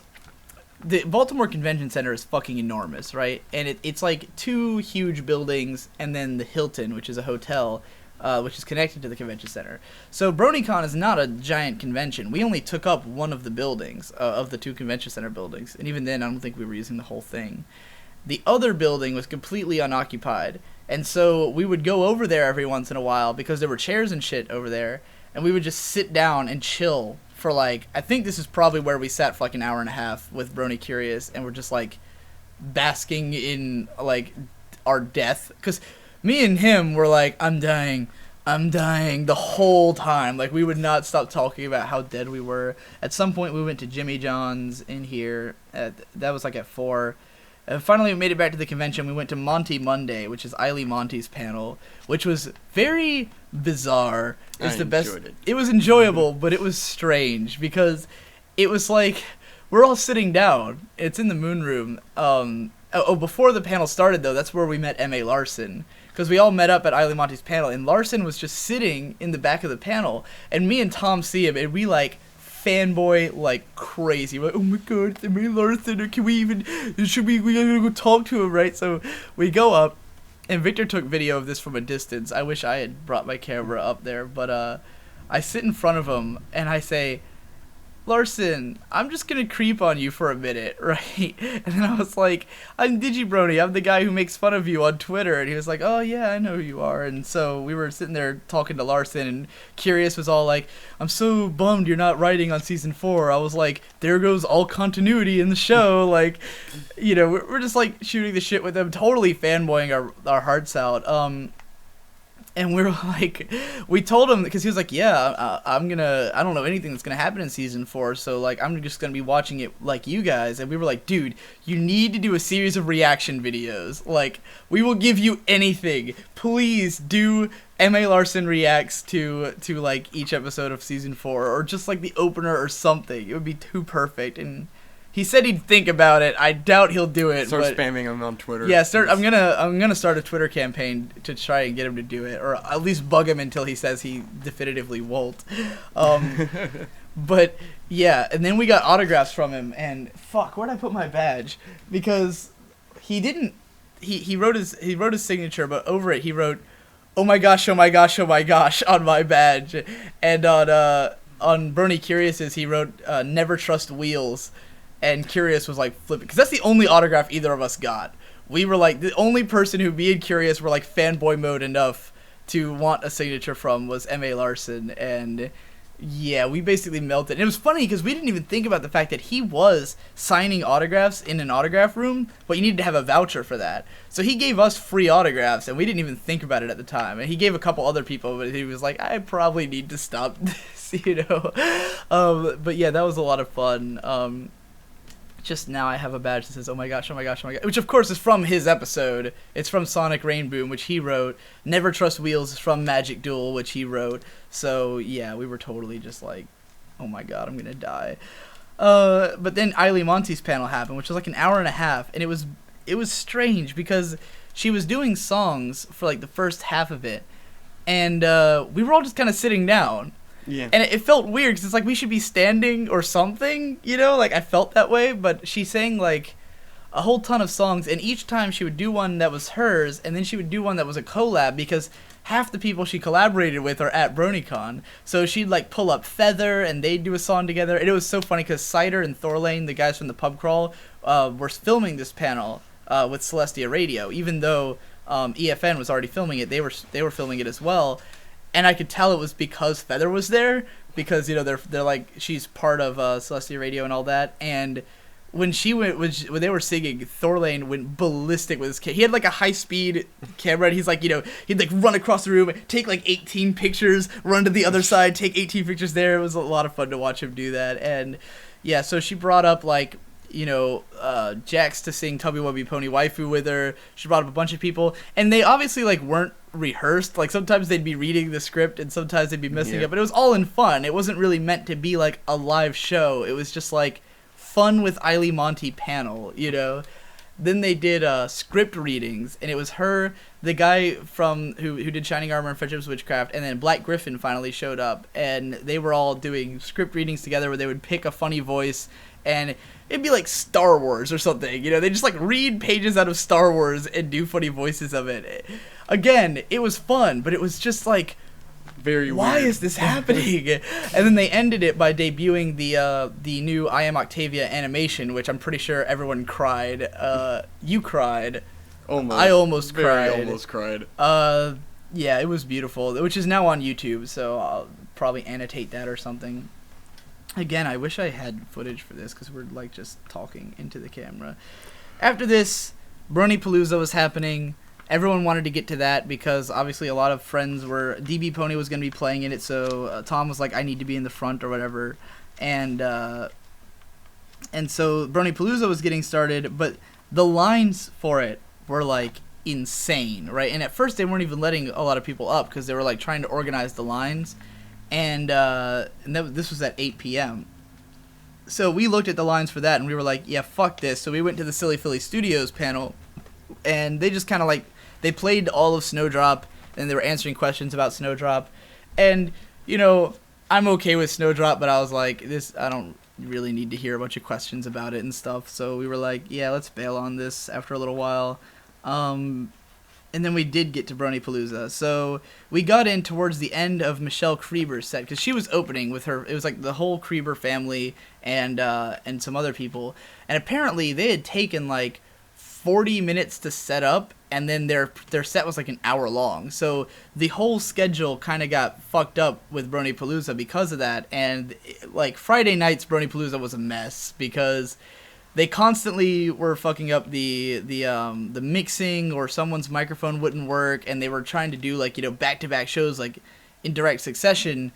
[SPEAKER 1] the Baltimore Convention Center is fucking enormous, right? And it's like 2 huge buildings and then the Hilton, which is a hotel, which is connected to the convention center. So Bronycon is not a giant convention. We only took up one of the buildings, of the 2 convention center buildings. And even then, I don't think we were using the whole thing. The other building was completely unoccupied. And so we would go over there every once in a while because there were chairs and shit over there. And we would just sit down and chill for, like, I think this is probably where we sat for like an hour and a half with Brony Curious, and we're just like basking in, like, our death, because me and him were like, I'm dying the whole time. Like, we would not stop talking about how dead we were. At some point we went to Jimmy John's in here, that was like at 4. And finally we made it back to the convention. We went to Monty Monday, which is Eiley Monty's panel, which was very bizarre. It was enjoyable, but it was strange because it was like we're all sitting down. It's in the moon room. Before the panel started, though, that's where we met M.A. Larson, because we all met up at Eiley Monty's panel, and Larson was just sitting in the back of the panel, and me and Tom see him, and we, like, fanboy like crazy. We're like, oh my god, it's M.A. Larson, or we gotta go talk to him, right? So we go up, and Victor took video of this from a distance. I wish I had brought my camera up there, but I sit in front of him, and I say, Larson, I'm just gonna creep on you for a minute, right? And then I was like, I'm DigiBrony, I'm the guy who makes fun of you on Twitter. And he was like, oh yeah, I know who you are. And so we were sitting there talking to Larson, and Curious was all like, I'm so bummed you're not writing on season 4. I was like, there goes all continuity in the show. Like, you know, we're just like shooting the shit with them, totally fanboying our hearts out. And we were like, we told him, because he was like, yeah, I don't know anything that's going to happen in season 4, so, like, I'm just going to be watching it like you guys. And we were like, dude, you need to do a series of reaction videos. Like, we will give you anything. Please do M.A. Larson reacts to like, each episode of season 4, or just, like, the opener or something. It would be too perfect. And he said he'd think about it. I doubt he'll do it.
[SPEAKER 2] Start spamming him on Twitter.
[SPEAKER 1] Yeah, I'm gonna start a Twitter campaign to try and get him to do it, or at least bug him until he says he definitively won't. But yeah, and then we got autographs from him, and fuck, where'd I put my badge? Because he didn't. He wrote his signature, but over it he wrote, "Oh my gosh, oh my gosh, oh my gosh" on my badge, and on Brony Curious's he wrote, "Never trust wheels." And Curious was like flipping, because that's the only autograph either of us got. We were like, the only person who me and Curious were like fanboy mode enough to want a signature from was M.A. Larson. And yeah, we basically melted. And it was funny because we didn't even think about the fact that he was signing autographs in an autograph room, but you needed to have a voucher for that. So he gave us free autographs, and we didn't even think about it at the time. And he gave a couple other people, but he was like, I probably need to stop this, you know. But yeah, that was a lot of fun. Just now I have a badge that says, oh my gosh, oh my gosh, oh my gosh, which of course is from his episode. It's from Sonic Rainboom, which he wrote. Never Trust Wheels is from Magic Duel, which he wrote. So yeah, we were totally just like, oh my god, I'm gonna die. But then Eiley Monty's panel happened, which was like an hour and a half, and it was strange because she was doing songs for like the first half of it, and we were all just kind of sitting down.
[SPEAKER 2] Yeah.
[SPEAKER 1] And it felt weird because it's like we should be standing or something, you know? Like I felt that way, but she sang like a whole ton of songs, and each time she would do one that was hers, and then she would do one that was a collab because half the people she collaborated with are at Bronycon. So she'd like pull up Feather, and they'd do a song together. And it was so funny because Cider and Thorlane, the guys from the pub crawl, were filming this panel with Celestia Radio, even though EFN was already filming it. They were filming it as well. And I could tell it was because Feather was there, because you know they're like she's part of Celestia Radio and all that. And when when they were singing, Thorlane went ballistic with his kid. He had like a high speed camera, and he's like, you know, he'd like run across the room, take like 18 pictures, run to the other side, take 18 pictures there. It was a lot of fun to watch him do that. And yeah, so she brought up like, you know, Jax to sing Tubby Wubby Pony Waifu with her. She brought up a bunch of people, and they obviously like weren't rehearsed. Like sometimes they'd be reading the script and sometimes they'd be messing up, but it was all in fun. It wasn't really meant to be like a live show. It was just like fun with Eiley Monty panel, you know. Then they did script readings, and it was her, the guy from who did Shining Armor and Friendship's Witchcraft, and then Black Griffin finally showed up, and they were all doing script readings together where they would pick a funny voice, and it'd be like Star Wars or something, you know. They just like read pages out of Star Wars and do funny voices of it. Again, it was fun, but it was just like,
[SPEAKER 2] very
[SPEAKER 1] why
[SPEAKER 2] weird.
[SPEAKER 1] is this happening? And then they ended it by debuting the new I Am Octavia animation, which I'm pretty sure everyone cried. You cried.
[SPEAKER 2] Almost.
[SPEAKER 1] I almost
[SPEAKER 2] Very
[SPEAKER 1] cried.
[SPEAKER 2] almost cried.
[SPEAKER 1] Yeah, it was beautiful, which is now on YouTube, so I'll probably annotate that or something. Again, I wish I had footage for this, because we're like just talking into the camera. After this, Bronypalooza was happening. Everyone wanted to get to that because obviously a lot of friends were... DB Pony was going to be playing in it, so Tom was like, I need to be in the front or whatever. And so Bronypalooza was getting started, but the lines for it were like insane, right? And at first they weren't even letting a lot of people up because they were like trying to organize the lines. And this was at 8 p.m. So we looked at the lines for that and we were like, yeah, fuck this. So we went to the Silly Philly Studios panel, and they just kind of like... They played all of Snowdrop, and they were answering questions about Snowdrop. And, you know, I'm okay with Snowdrop, but I was like, I don't really need to hear a bunch of questions about it and stuff. So we were like, yeah, let's bail on this after a little while. And then we did get to Bronypalooza. So we got in towards the end of Michelle Krieber's set, because she was opening with her. It was like the whole Krieber family and some other people. And apparently they had taken like 40 minutes to set up, and then their set was like an hour long. So the whole schedule kind of got fucked up with Bronypalooza because of that. And like Friday nights, Bronypalooza was a mess because they constantly were fucking up the mixing, or someone's microphone wouldn't work, and they were trying to do like, you know, back-to-back shows like in direct succession.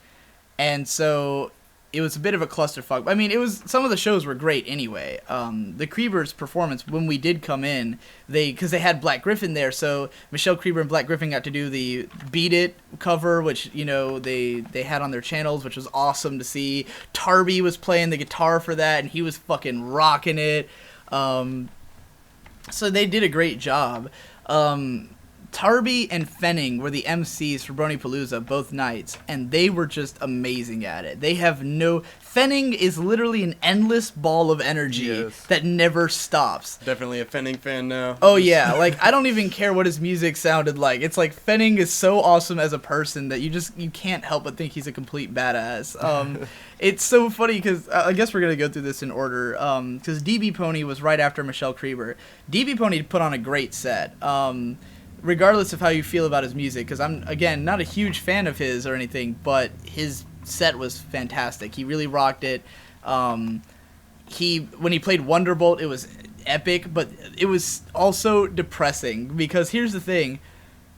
[SPEAKER 1] And so it was a bit of a clusterfuck. I mean, some of the shows were great anyway. The Kriebers' performance, when we did come in, because they had Black Griffin there, so Michelle Krieber and Black Griffin got to do the Beat It cover, which, you know, they had on their channels, which was awesome to see. Tarby was playing the guitar for that, and he was fucking rocking it. So they did a great job. Tarby and Fenning were the MCs for Bronypalooza both nights, and they were just amazing at it. Fenning is literally an endless ball of energy that never stops.
[SPEAKER 2] Definitely a Fenning fan now.
[SPEAKER 1] Oh yeah, like I don't even care what his music sounded like. It's like Fenning is so awesome as a person that you can't help but think he's a complete badass. It's so funny because I guess we're gonna go through this in order. Because DB Pony was right after Michelle Krieber. DB Pony put on a great set. Regardless of how you feel about his music, because I'm, again, not a huge fan of his or anything, but his set was fantastic. He really rocked it. When he played Wonderbolt, it was epic, but it was also depressing, because here's the thing.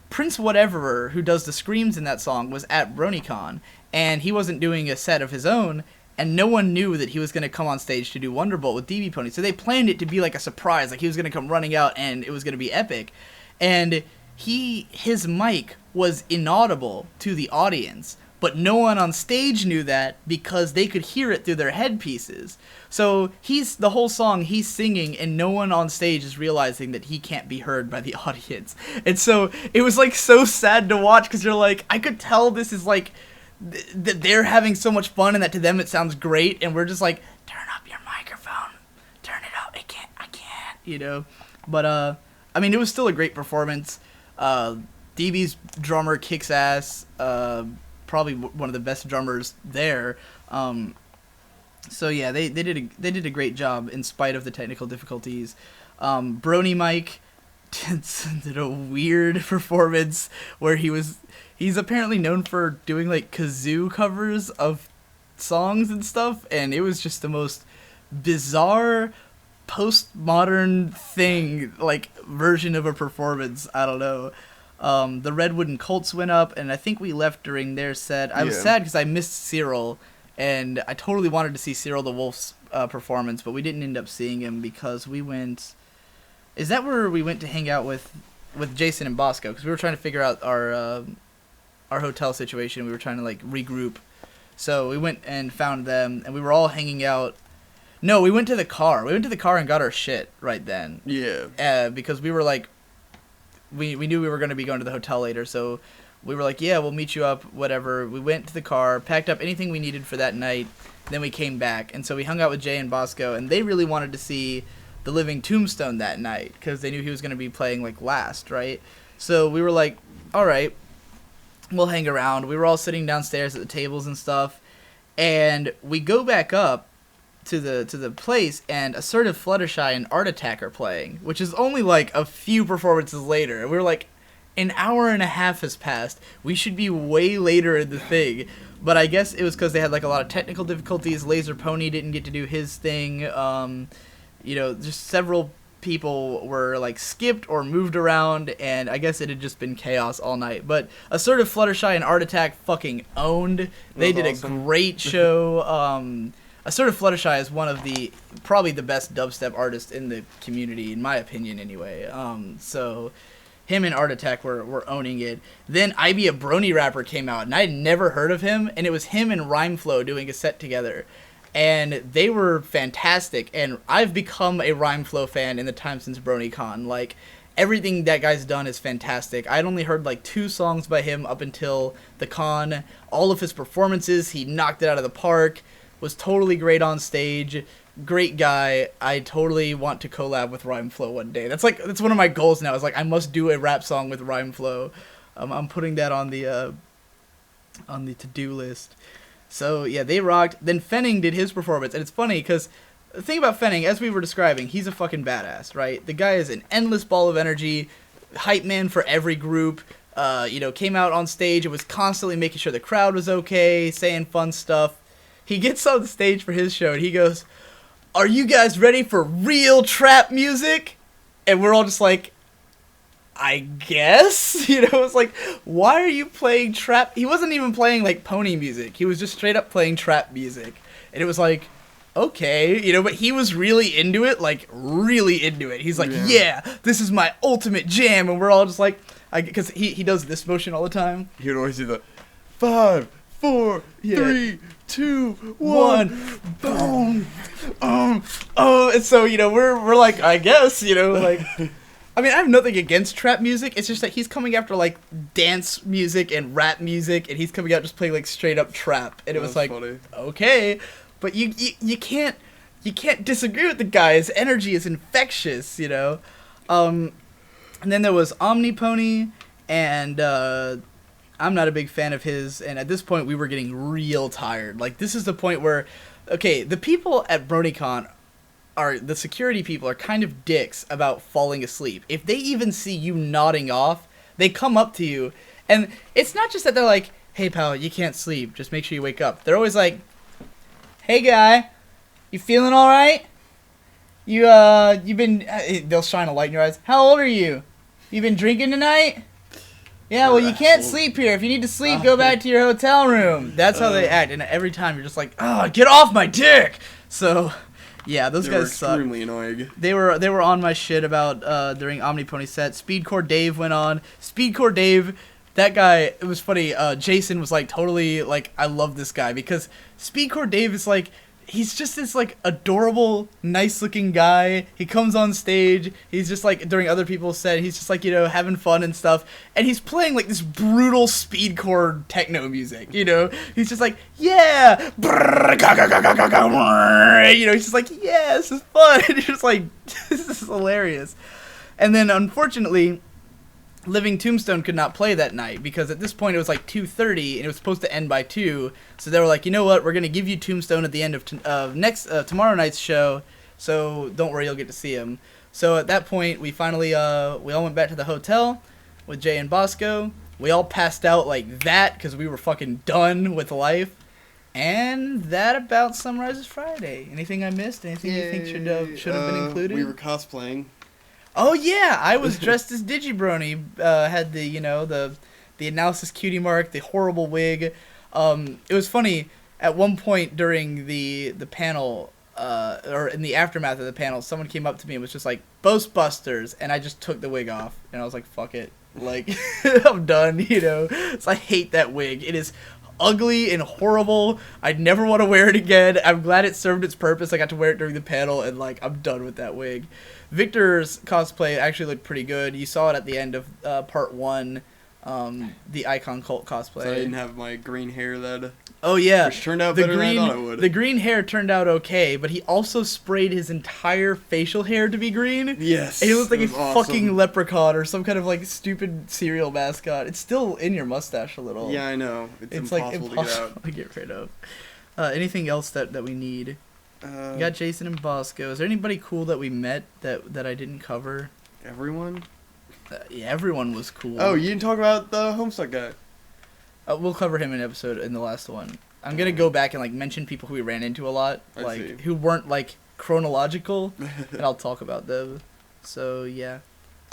[SPEAKER 1] Prince Whatever, who does the screams in that song, was at Bronycon, and he wasn't doing a set of his own, and no one knew that he was going to come on stage to do Wonderbolt with DB Pony, so they planned it to be like a surprise, like he was going to come running out, and it was going to be epic. And his mic was inaudible to the audience, but no one on stage knew that because they could hear it through their headpieces. So the whole song he's singing, and no one on stage is realizing that he can't be heard by the audience. And so it was like so sad to watch, because you're like, I could tell this is like that they're having so much fun, and that to them it sounds great, and we're just like, turn up your microphone, turn it up, I can't, you know. But I mean, it was still a great performance. DB's drummer kicks ass. Probably one of the best drummers there. So yeah, they did a great job in spite of the technical difficulties. Brony Mike did a weird performance where he's apparently known for doing like kazoo covers of songs and stuff, and it was just the most bizarre postmodern thing, like version of a performance. I don't know. The Redwood and Colts went up, and I think we left during their set. I was sad because I missed Cyril, and I totally wanted to see Cyril the Wolf's performance, but we didn't end up seeing him because we went... Is that where we went to hang out with Jason and Bosco? Because we were trying to figure out our hotel situation. We were trying to like regroup. So we went and found them, and we were all hanging out. No, we went to the car. We went to the car and got our shit right then.
[SPEAKER 2] Yeah.
[SPEAKER 1] Because we were like... We knew we were going to be going to the hotel later, so we were like, yeah, we'll meet you up, whatever. We went to the car, packed up anything we needed for that night, then we came back. And so we hung out with Jay and Bosco, and they really wanted to see The Living Tombstone that night, because they knew he was going to be playing, like, last, right? So we were like, all right, we'll hang around. We were all sitting downstairs at the tables and stuff, and we go back up to the place, and Assertive Fluttershy and Art Attack are playing, which is only like a few performances later. We were like, an hour and a half has passed. We should be way later in the thing. But I guess it was because they had like a lot of technical difficulties. Laser Pony didn't get to do his thing. You know, just several people were like skipped or moved around, and I guess it had just been chaos all night. But Assertive Fluttershy and Art Attack fucking owned. They did awesome. A great show. Assertive Fluttershy is one of probably the best dubstep artists in the community, in my opinion, anyway. So him and Art Attack were owning it. Then I Be a Brony Rapper came out, and I had never heard of him, and it was him and Rhymeflow doing a set together. And they were fantastic, and I've become a Rhymeflow fan in the time since Bronycon. Like, everything that guy's done is fantastic. I'd only heard like 2 songs by him up until the con. All of his performances, he knocked it out of the park. Was totally great on stage, great guy. I totally want to collab with Rhymeflow one day. That's one of my goals now. Is like I must do a rap song with Rhymeflow. I'm putting that on the to-do list. So yeah, they rocked. Then Fenning did his performance, and it's funny because the thing about Fenning, as we were describing, he's a fucking badass, right? The guy is an endless ball of energy, hype man for every group. You know, came out on stage and was constantly making sure the crowd was okay, saying fun stuff. He gets on the stage for his show, and he goes, "Are you guys ready for real trap music?" And we're all just like, I guess? You know, it's like, why are you playing trap? He wasn't even playing, like, pony music. He was just straight up playing trap music. And it was like, okay, you know, but he was really into it, like, really into it. He's like, yeah, this is my ultimate jam. And we're all just like, because he does this motion all the time.
[SPEAKER 2] He would always do the 5, 4, 3, 2, 1, boom.
[SPEAKER 1] And so, you know, we're like, I guess, you know, like, I mean, I have nothing against trap music. It's just that he's coming after like dance music and rap music, and he's coming out just playing like straight up trap. And it was like, funny. Okay, but you can't disagree with the guy. His energy is infectious, you know. And then there was Omnipony, and I'm not a big fan of his, and at this point we were getting real tired. Like, this is the point where, okay, the people at Bronycon the security people are kind of dicks about falling asleep. If they even see you nodding off, they come up to you, and it's not just that they're like, hey pal, you can't sleep, just make sure you wake up. They're always like, hey guy, you feeling alright? You've been, they'll shine a light in your eyes. How old are you? You been drinking tonight? Yeah, well, you can't sleep here. If you need to sleep, go back to your hotel room. That's how they act, and every time you're just like, oh, get off my dick! So, yeah, those guys suck.
[SPEAKER 2] Extremely annoying.
[SPEAKER 1] They were on my shit about during Omnipony set. Speedcore Dave went on. Speedcore Dave that guy, it was funny. Jason was like totally like, I love this guy because Speedcore Dave is like, he's just this like adorable, nice looking guy. He comes on stage. He's just like during other people's set. He's just like, you know, having fun and stuff. And he's playing like this brutal speedcore techno music. You know, he's just like, yeah, you know, he's just like, yeah, this is fun. And you're just like, this is hilarious. And then unfortunately, Living Tombstone could not play that night because at this point it was like 2:30 and it was supposed to end by 2. So they were like, you know what, we're gonna give you Tombstone at the end of tomorrow night's show. So don't worry, you'll get to see him. So at that point, we finally we all went back to the hotel with Jay and Bosco. We all passed out like that because we were fucking done with life. And that about summarizes Friday. Anything I missed? Anything you think should have been included?
[SPEAKER 2] We were cosplaying.
[SPEAKER 1] Oh yeah, I was dressed as Digibrony. Had the, you know, the analysis cutie mark, the horrible wig. It was funny. At one point during the panel, or in the aftermath of the panel, someone came up to me and was just like, "Ghostbusters," and I just took the wig off, and I was like, "Fuck it, like I'm done," you know. So I hate that wig. It is ugly and horrible. I'd never want to wear it again. I'm glad it served its purpose. I got to wear it during the panel, and like I'm done with that wig. Victor's cosplay actually looked pretty good. You saw it at the end of part 1, the Icon Cult cosplay.
[SPEAKER 2] So I didn't have my green hair that.
[SPEAKER 1] Oh yeah,
[SPEAKER 2] which turned out better than I thought it would.
[SPEAKER 1] The green hair turned out okay, but he also sprayed his entire facial hair to be green.
[SPEAKER 2] Yes,
[SPEAKER 1] and he looked like a
[SPEAKER 2] awesome.
[SPEAKER 1] fucking leprechaun or some kind of like stupid cereal mascot. It's still in your mustache a little.
[SPEAKER 2] Yeah, I know. It's
[SPEAKER 1] like
[SPEAKER 2] impossible
[SPEAKER 1] to get rid of. Anything else that we need? We got Jason and Bosco. Is there anybody cool that we met that I didn't cover?
[SPEAKER 2] Everyone?
[SPEAKER 1] Yeah, everyone was cool.
[SPEAKER 2] Oh, you didn't talk about the Homestuck guy.
[SPEAKER 1] We'll cover him in the last one. I'm gonna go back and like mention people who we ran into a lot, like who weren't like chronological, and I'll talk about them. So yeah,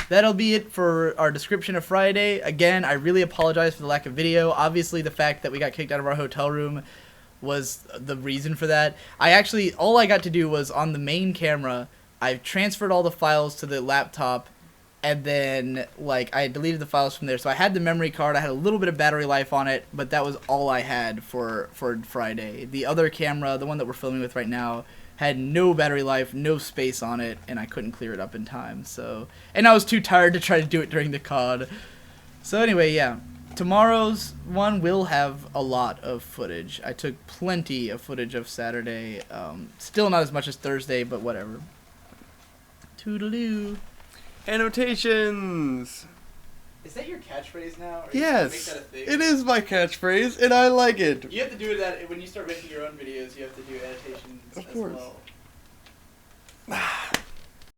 [SPEAKER 1] that'll be it for our description of Friday. Again, I really apologize for the lack of video. Obviously, the fact that we got kicked out of our hotel room was the reason for that. All I got to do was on the main camera, I transferred all the files to the laptop, and then like I deleted the files from there. So I had the memory card, I had a little bit of battery life on it, but that was all I had for Friday. The other camera, the one that we're filming with right now, had no battery life, no space on it, and I couldn't clear it up in time. So, and I was too tired to try to do it during the COD. So anyway, yeah. Tomorrow's one will have a lot of footage. I took plenty of footage of Saturday. Still not as much as Thursday, but whatever. Toodaloo.
[SPEAKER 2] Annotations.
[SPEAKER 1] Is that your catchphrase now? Or
[SPEAKER 2] yes,
[SPEAKER 1] make that a thing?
[SPEAKER 2] It is my catchphrase, and I like it.
[SPEAKER 1] You have to do that when you start making your own videos. You have to do annotations
[SPEAKER 2] of course.
[SPEAKER 1] as well.